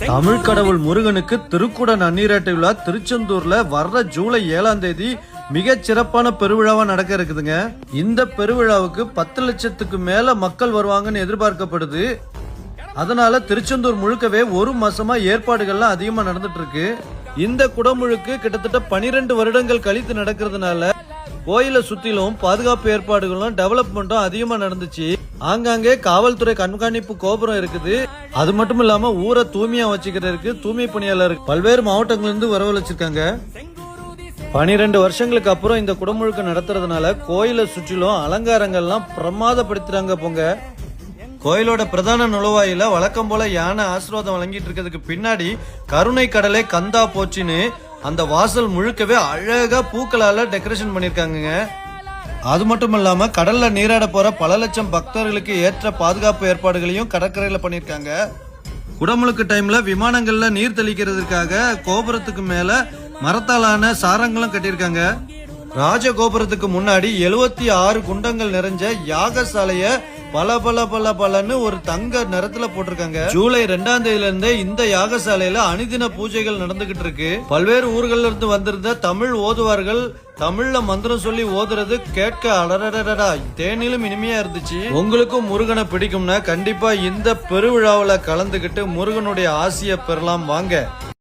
தமிழ் கடவுள் முருகனுக்கு திருக்குட நன்னீராட்டு விழா திருச்செந்தூர்ல வர்ற ஜூலை 7ஆம் தேதி மிக சிறப்பான பெருவிழாவா நடக்க இருக்குதுங்க. இந்த பெருவிழாவுக்கு 10 லட்சத்துக்கு மேல மக்கள் வருவாங்கன்னு எதிர்பார்க்கப்படுது. அதனால திருச்செந்தூர் முழுக்கவே ஒரு மாசமா ஏற்பாடுகள்லாம் அதிகமா நடந்துட்டு இருக்கு. இந்த குடமுழுக்கு கிட்டத்தட்ட 12 வருடங்கள் கழித்து நடக்கிறதுனால கோயில சுத்திலும் பாதுகாப்பு ஏற்பாடுகளும் டெவலப்மெண்ட்டும் அதிகமா நடந்துச்சு. ஆங்காங்கே காவல்துறை கண்காணிப்பு கோபுரம் இருக்குது. அது மட்டும் இல்லாம ஊரை தூய்மையா வச்சுக்கிறதுக்கு தூய்மை பணியாளர் பல்வேறு மாவட்டங்கள்ல இருந்து வரவழைச்சிருக்காங்க. 12 வருஷங்களுக்கு அப்புறம் இந்த குடமுழுக்கு நடத்துறதுனால கோயிலை சுற்றிலும் அலங்காரங்கள்லாம் பிரமாதப்படுத்துறாங்க. போங்க, கோயிலோட பிரதான நுழைவாயில வழக்கம் போல யானை ஆசீர்வாதம் வழங்கிட்டு இருக்கிறதுக்கு பின்னாடி கருணை கடலை கந்தா போச்சுன்னு அந்த வாசல் முழுக்கவே அழகா பூக்களால டெக்கரேஷன் பண்ணிருக்காங்க. அது மட்டும் இல்லாம கடல்ல நீராட போற பல லட்சம் பக்தர்களுக்கு ஏற்ற பாதுகாப்பு ஏற்பாடுகளையும் கடற்கரையில பண்ணிருக்காங்க. குடமுழுக்கு டைம்ல விமானங்கள்ல நீர் தெளிக்கிறதுக்காக கோபுரத்துக்கு மேல மரத்தாலான சாரங்களும் கட்டியிருக்காங்க. ராஜகோபுரத்துக்கு முன்னாடி 76 குண்டங்கள் நிறைஞ்ச யாகசாலைய பலன்னு ஒரு தங்க நிறத்துல போட்டிருக்காங்க. ஜூலை 2ஆம் தேதியில இருந்தே இந்த யாகசாலையில அனுதின பூஜைகள் நடந்துகிட்டு இருக்கு. பல்வேறு ஊர்கள்ல இருந்து வந்திருந்த தமிழ் ஓதுவார்கள் தமிழ்ல மந்திரம் சொல்லி ஓதுறது கேட்க அடடடடா தேனிலும் இனிமையா இருந்துச்சு. உங்களுக்கும் முருகனை பிடிக்கும்னா கண்டிப்பா இந்த பெருவிழாவில கலந்துகிட்டு முருகனுடைய ஆசியை பெறலாம். வாங்க.